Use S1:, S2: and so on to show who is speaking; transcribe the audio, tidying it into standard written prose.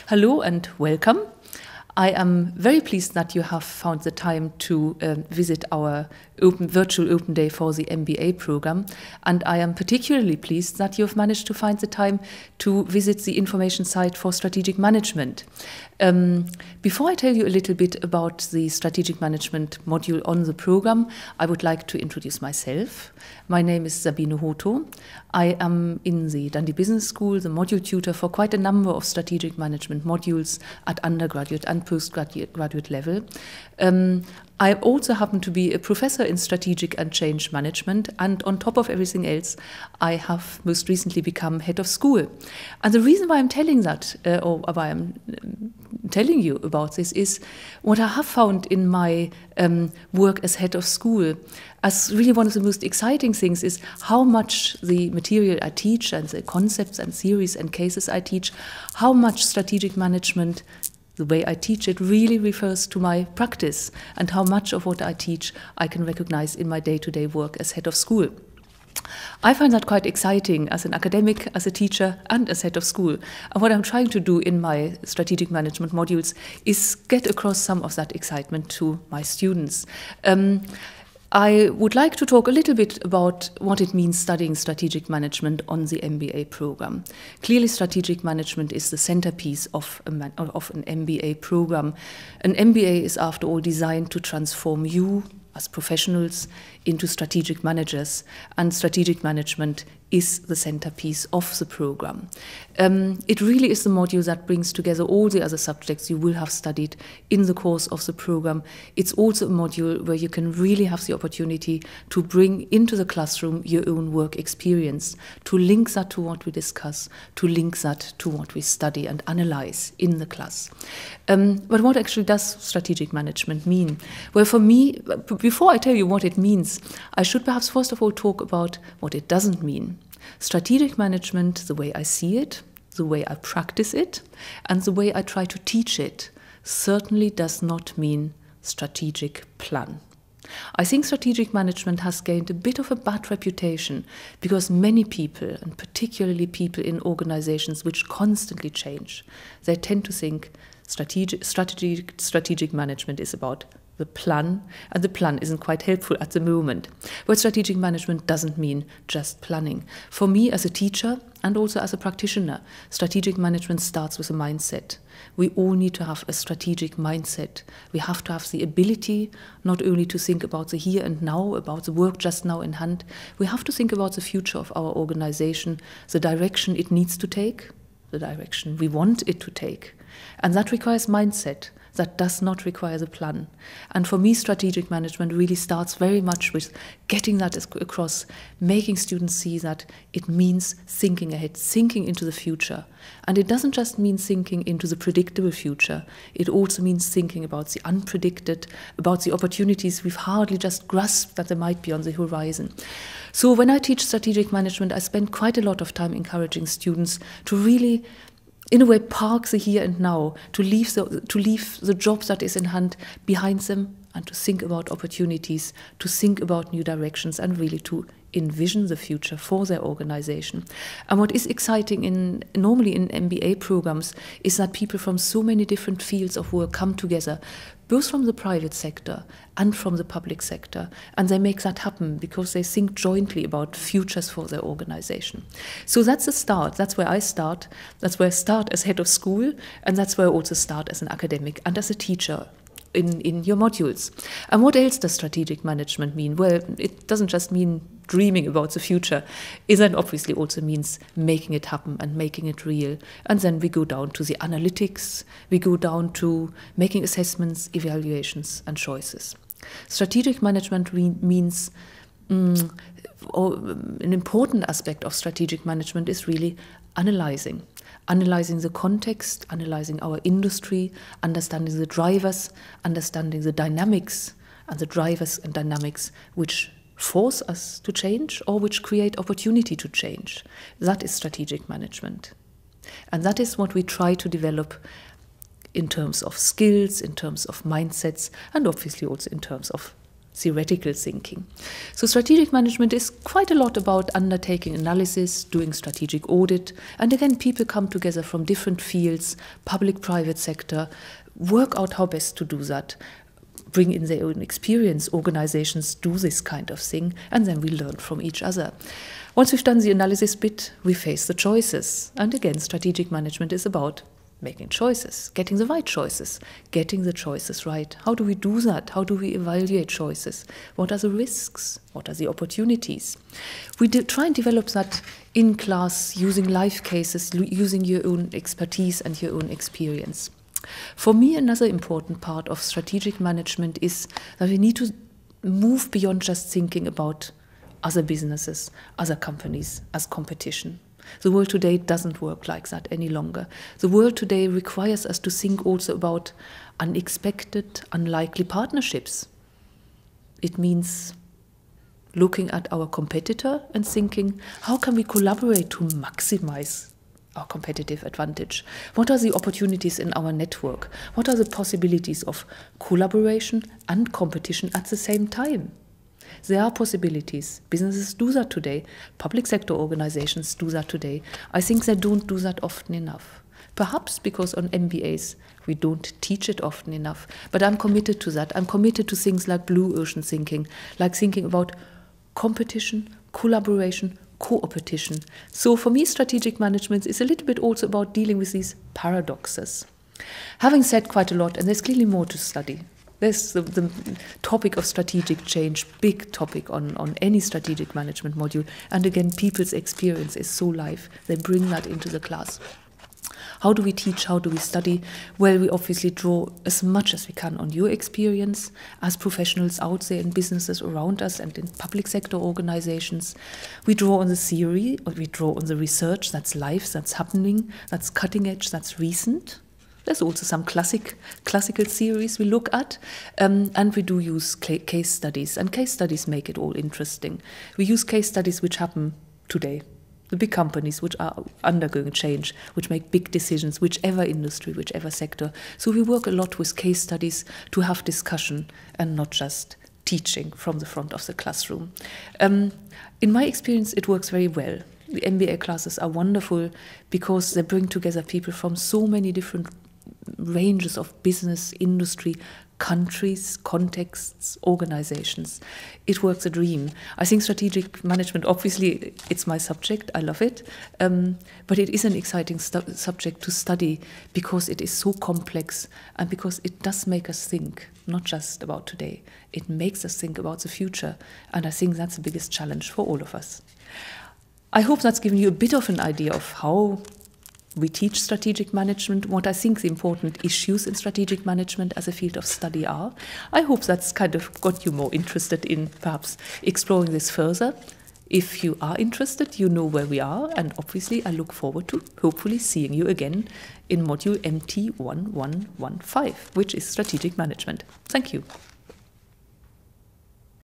S1: Hello and welcome. I am very pleased that you have found the time to visit our virtual open day for the MBA program. And I am particularly pleased that you've managed to find the time to visit the information site for strategic management. Before I tell you a little bit about the strategic management module on the program, I would like to introduce myself. My name is Sabine Hotho. I am in the Dundee Business School, the module tutor for quite a number of strategic management modules at undergraduate and postgraduate level. I also happen to be a professor in strategic and change management, and on top of everything else, I have most recently become head of school. And the reason why I'm telling that, or why I'm telling you about this, is what I have found in my work as head of school as really one of the most exciting things is how much the material I teach and the concepts and theories and cases I teach, how much strategic management, the way I teach it, really refers to my practice, and how much of what I teach I can recognize in my day-to-day work as head of school. I find that quite exciting as an academic, as a teacher, and as head of school. And what I'm trying to do in my strategic management modules is get across some of that excitement to my students. I would like to talk a little bit about what it means studying strategic management on the MBA program. Clearly, strategic management is the centerpiece of an MBA program. An MBA is, after all, designed to transform you as professionals into strategic managers, and strategic management is the centerpiece of the program. It really is the module that brings together all the other subjects you will have studied in the course of the program. It's also a module where you can really have the opportunity to bring into the classroom your own work experience, to link that to what we discuss, to link that to what we study and analyze in the class. But what actually does strategic management mean? Well, for me, before I tell you what it means, I should perhaps first of all talk about what it doesn't mean. Strategic management, the way I see it, the way I practice it, and the way I try to teach it, certainly does not mean strategic plan. I think strategic management has gained a bit of a bad reputation because many people, and particularly people in organizations which constantly change, they tend to think strategic management is about the plan, and the plan isn't quite helpful at the moment. But strategic management doesn't mean just planning. For me as a teacher and also as a practitioner, strategic management starts with a mindset. We all need to have a strategic mindset. We have to have the ability not only to think about the here and now, about the work just now in hand, we have to think about the future of our organization, the direction it needs to take, the direction we want it to take. And that requires mindset. That does not require the plan. And for me, strategic management really starts very much with getting that across, making students see that it means thinking ahead, thinking into the future. And it doesn't just mean thinking into the predictable future. It also means thinking about the unpredicted, about the opportunities we've hardly just grasped that there might be on the horizon. So when I teach strategic management, I spend quite a lot of time encouraging students to really, in a way, park the here and now, to leave the job that is in hand behind them, and to think about opportunities, to think about new directions, and really to envision the future for their organization. And what is exciting normally in MBA programs is that people from so many different fields of work come together, both from the private sector and from the public sector, and they make that happen because they think jointly about futures for their organization. So that's the start. That's where I start. That's where I start as head of school, and that's where I also start as an academic and as a teacher in your modules. And what else does strategic management mean? Well, it doesn't just mean dreaming about the future. It then obviously also means making it happen and making it real. And then we go down to the analytics, we go down to making assessments, evaluations, and choices. Strategic management means an important aspect of strategic management is really analyzing the context, analyzing our industry, understanding the drivers, understanding the dynamics, and the drivers and dynamics which force us to change or which create opportunity to change. That is strategic management. And that is what we try to develop in terms of skills, in terms of mindsets, and obviously also in terms of theoretical thinking. So strategic management is quite a lot about undertaking analysis, doing strategic audit, and again, people come together from different fields, public, private sector, work out how best to do that, bring in their own experience. Organizations do this kind of thing, and then we learn from each other. Once we've done the analysis bit, we face the choices. And again, strategic management is about making choices, getting the right choices, getting the choices right. How do we do that? How do we evaluate choices? What are the risks? What are the opportunities? We try and develop that in class, using life cases, using your own expertise and your own experience. For me, another important part of strategic management is that we need to move beyond just thinking about other businesses, other companies as competition. The world today doesn't work like that any longer. The world today requires us to think also about unexpected, unlikely partnerships. It means looking at our competitor and thinking, how can we collaborate to maximize our competitive advantage? What are the opportunities in our network? What are the possibilities of collaboration and competition at the same time? There are possibilities. Businesses do that today. Public sector organizations do that today. I think they don't do that often enough. Perhaps because on MBAs we don't teach it often enough. But I'm committed to that. I'm committed to things like blue ocean thinking, like thinking about competition, collaboration, co-opetition. So for me, strategic management is a little bit also about dealing with these paradoxes. Having said quite a lot, and there's clearly more to study. There's the topic of strategic change, big topic on any strategic management module. And again, people's experience is so live. They bring that into the class. How do we teach? How do we study? Well, we obviously draw as much as we can on your experience as professionals out there in businesses around us and in public sector organizations. We draw on the theory, or we draw on the research that's live, that's happening, that's cutting edge, that's recent. There's also some classical theories we look at, and we do use case studies, and case studies make it all interesting. We use case studies which happen today, the big companies which are undergoing change, which make big decisions, whichever industry, whichever sector. So we work a lot with case studies to have discussion and not just teaching from the front of the classroom. In my experience, it works very well. The MBA classes are wonderful because they bring together people from so many different ranges of business, industry, countries, contexts, organizations. It works a dream. I think strategic management, obviously, it's my subject. I love it. But it is an exciting subject to study because it is so complex and because it does make us think, not just about today. It makes us think about the future. And I think that's the biggest challenge for all of us. I hope that's given you a bit of an idea of how we teach strategic management, what I think the important issues in strategic management as a field of study are. I hope that's kind of got you more interested in perhaps exploring this further. If you are interested, you know where we are, and obviously I look forward to hopefully seeing you again in module MT1115, which is strategic management. Thank you.